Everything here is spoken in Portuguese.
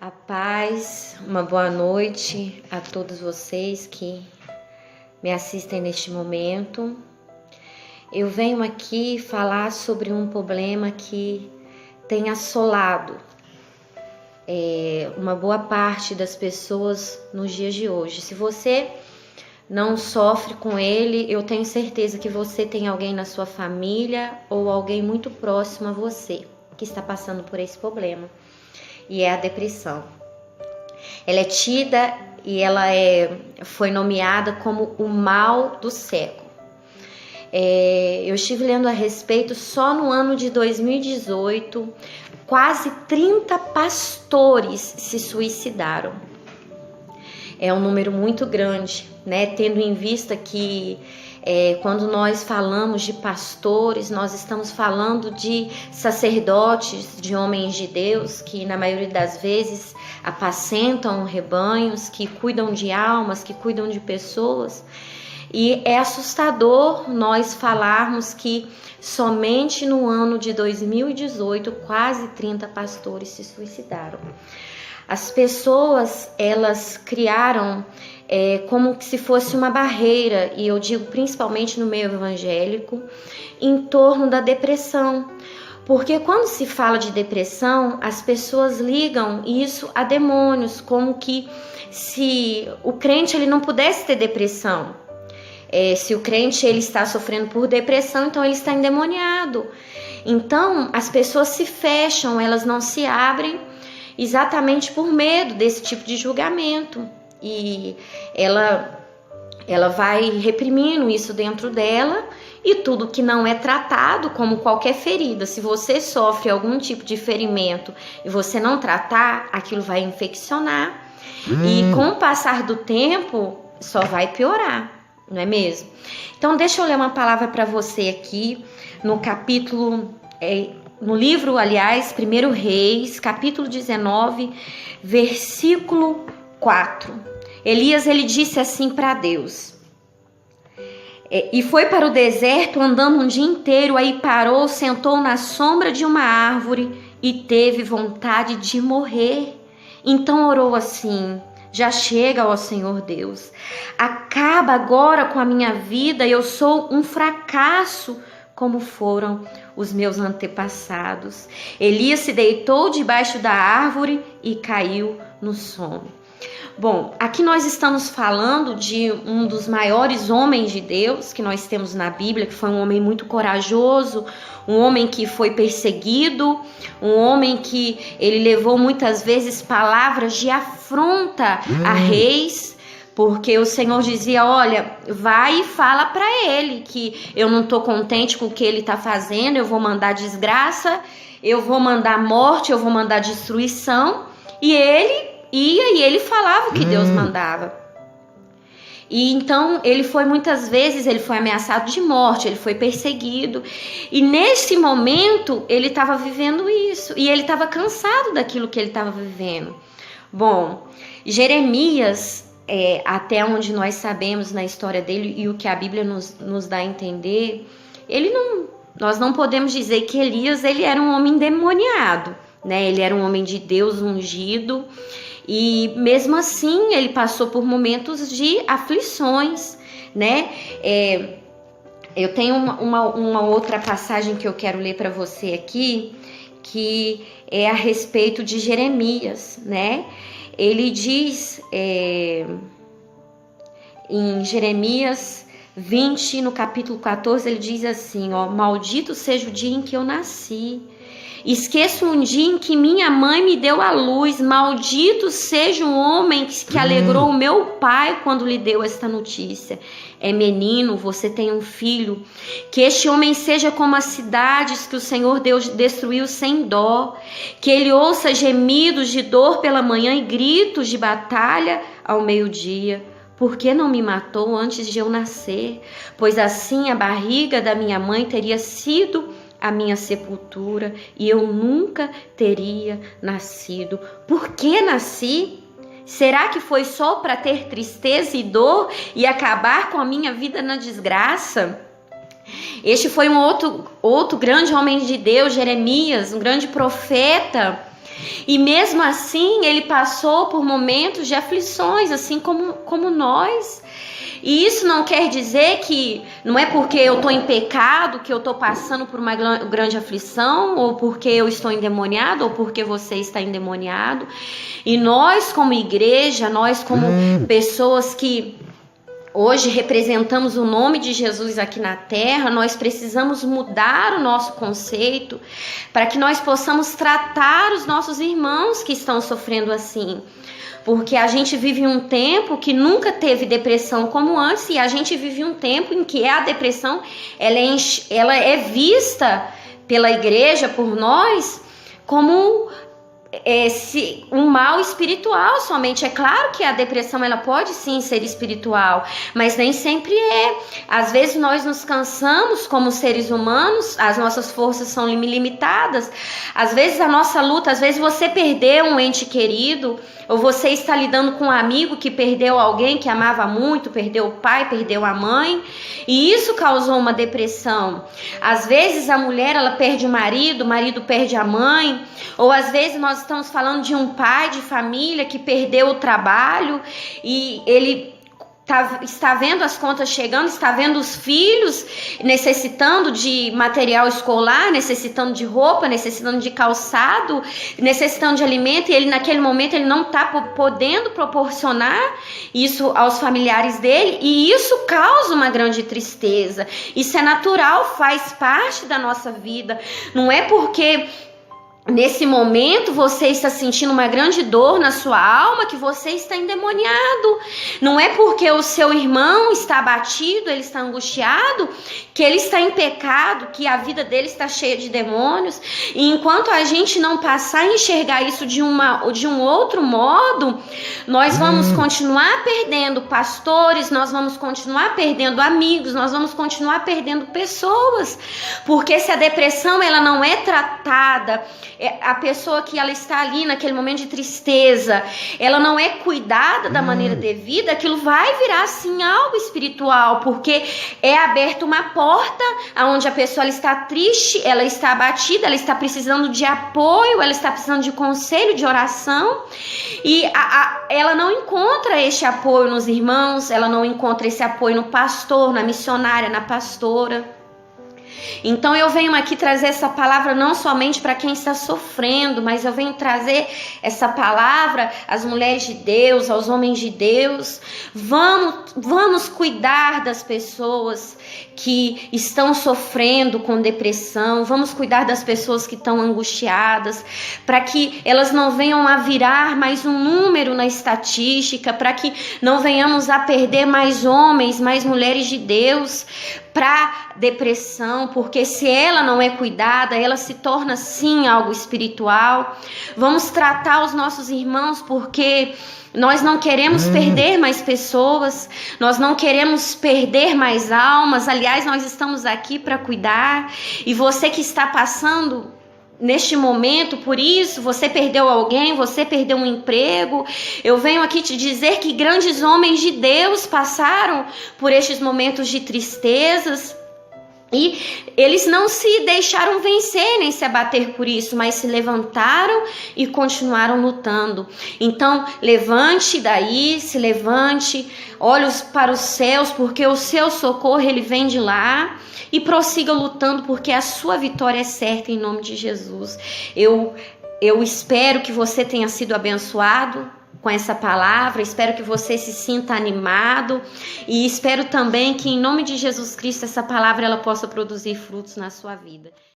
A paz, uma boa noite a todos vocês que me assistem neste momento. Eu venho aqui falar sobre um problema que tem assolado uma boa parte das pessoas nos dias de hoje. Se você não sofre com ele, eu tenho certeza que você tem alguém na sua família ou alguém muito próximo a você que está passando por esse problema. E é a depressão. Ela é tida e foi nomeada como o mal do século. Eu estive lendo a respeito, só no ano de 2018, quase 30 pastores se suicidaram. É um número muito grande, né? Tendo em vista que quando nós falamos de pastores, nós estamos falando de sacerdotes, de homens de Deus, que na maioria das vezes apacentam rebanhos, que cuidam de almas, que cuidam de pessoas. E é assustador nós falarmos que somente no ano de 2018, quase 30 pastores se suicidaram. As pessoas, elas criaram como se fosse uma barreira, e eu digo principalmente no meio evangélico, em torno da depressão. Porque quando se fala de depressão, as pessoas ligam isso a demônios, como que se o crente ele não pudesse ter depressão. Se o crente ele está sofrendo por depressão, então ele está endemoniado. Então as pessoas se fecham, elas não se abrem, exatamente por medo desse tipo de julgamento. E ela vai reprimindo isso dentro dela, e tudo que não é tratado, como qualquer ferida, se você sofre algum tipo de ferimento e você não tratar, aquilo vai infeccionar. E com o passar do tempo, só vai piorar, não é mesmo? Então deixa eu ler uma palavra para você aqui, no capítulo... No livro, aliás, 1 Reis, capítulo 19, versículo 4. Elias, ele disse assim para Deus. E foi para o deserto andando um dia inteiro, aí parou, sentou na sombra de uma árvore e teve vontade de morrer. Então orou assim: já chega, ó Senhor Deus, acaba agora com a minha vida, eu sou um fracasso, como foram os meus antepassados. Elias se deitou debaixo da árvore e caiu no sono. Bom, aqui nós estamos falando de um dos maiores homens de Deus que nós temos na Bíblia, que foi um homem muito corajoso, um homem que foi perseguido, um homem que ele levou muitas vezes palavras de afronta a reis, porque o Senhor dizia: olha, vai e fala para ele que eu não estou contente com o que ele está fazendo, eu vou mandar desgraça, eu vou mandar morte, eu vou mandar destruição. E ele ia e ele falava o que Deus mandava. E então ele foi muitas vezes, ele foi ameaçado de morte, ele foi perseguido. E nesse momento ele estava vivendo isso, e ele estava cansado daquilo que ele estava vivendo. Bom, Jeremias... até onde nós sabemos na história dele e o que a Bíblia nos dá a entender, nós não podemos dizer que Elias ele era um homem endemoniado, né? Ele era um homem de Deus ungido, e mesmo assim ele passou por momentos de aflições, né? Eu tenho uma outra passagem que eu quero ler para você aqui, que é a respeito de Jeremias, né? Ele diz em Jeremias 20, no capítulo 14, ele diz assim, ó: maldito seja o dia em que eu nasci, esqueço um dia em que minha mãe me deu à luz, maldito seja o homem que alegrou o meu pai quando lhe deu esta notícia. Menino, você tem um filho, que este homem seja como as cidades que o Senhor Deus destruiu sem dó, que ele ouça gemidos de dor pela manhã e gritos de batalha ao meio-dia. Por que não me matou antes de eu nascer? Pois assim a barriga da minha mãe teria sido a minha sepultura e eu nunca teria nascido. Por que nasci? Será que foi só para ter tristeza e dor e acabar com a minha vida na desgraça? Este foi um outro grande homem de Deus, Jeremias, um grande profeta, E mesmo assim, ele passou por momentos de aflições, assim como nós. E isso não quer dizer que não é porque eu estou em pecado que eu estou passando por uma grande aflição, ou porque eu estou endemoniado, ou porque você está endemoniado. E nós como igreja, nós como pessoas que hoje representamos o nome de Jesus aqui na terra, nós precisamos mudar o nosso conceito para que nós possamos tratar os nossos irmãos que estão sofrendo assim. Porque a gente vive um tempo que nunca teve depressão como antes, e a gente vive um tempo em que a depressão ela é vista pela igreja, por nós, como um mal espiritual somente. É claro que a depressão ela pode sim ser espiritual, mas nem sempre é. Às vezes nós nos cansamos como seres humanos, as nossas forças são limitadas, às vezes a nossa luta, às vezes você perdeu um ente querido, ou você está lidando com um amigo que perdeu alguém que amava muito, perdeu o pai, perdeu a mãe, e isso causou uma depressão. Às vezes a mulher ela perde o marido perde a mãe, ou às vezes nós estamos falando de um pai de família que perdeu o trabalho e ele está vendo as contas chegando, está vendo os filhos necessitando de material escolar, necessitando de roupa, necessitando de calçado, necessitando de alimento, e ele naquele momento ele não está podendo proporcionar isso aos familiares dele, e isso causa uma grande tristeza. Isso é natural, faz parte da nossa vida. Não é porque nesse momento você está sentindo uma grande dor na sua alma que você está endemoniado. Não é porque o seu irmão está abatido, ele está angustiado, que ele está em pecado, que a vida dele está cheia de demônios. E enquanto a gente não passar a enxergar isso de um outro modo, nós vamos continuar perdendo pastores, nós vamos continuar perdendo amigos, nós vamos continuar perdendo pessoas. Porque se a depressão ela não é tratada, a pessoa que ela está ali naquele momento de tristeza, ela não é cuidada da maneira devida, aquilo vai virar sim algo espiritual, porque é aberta uma porta onde a pessoa ela está triste, ela está abatida, ela está precisando de apoio, ela está precisando de conselho, de oração, e ela não encontra esse apoio nos irmãos, ela não encontra esse apoio no pastor, na missionária, na pastora. Então eu venho aqui trazer essa palavra não somente para quem está sofrendo, mas eu venho trazer essa palavra às mulheres de Deus, aos homens de Deus. Vamos cuidar das pessoas que estão sofrendo com depressão, vamos cuidar das pessoas que estão angustiadas, para que elas não venham a virar mais um número na estatística, para que não venhamos a perder mais homens, mais mulheres de Deus para depressão, porque se ela não é cuidada, ela se torna sim algo espiritual. Vamos tratar os nossos irmãos, porque nós não queremos perder mais pessoas, nós não queremos perder mais almas. Aliás, nós estamos aqui para cuidar. E você que está passando neste momento por isso, você perdeu alguém, você perdeu um emprego, eu venho aqui te dizer que grandes homens de Deus passaram por estes momentos de tristezas, e eles não se deixaram vencer nem se abater por isso, mas se levantaram e continuaram lutando. Então, levante daí, se levante, olhe para os céus, porque o seu socorro ele vem de lá, e prossiga lutando, porque a sua vitória é certa em nome de Jesus. Eu espero que você tenha sido abençoado com essa palavra, espero que você se sinta animado, e espero também que em nome de Jesus Cristo essa palavra ela possa produzir frutos na sua vida.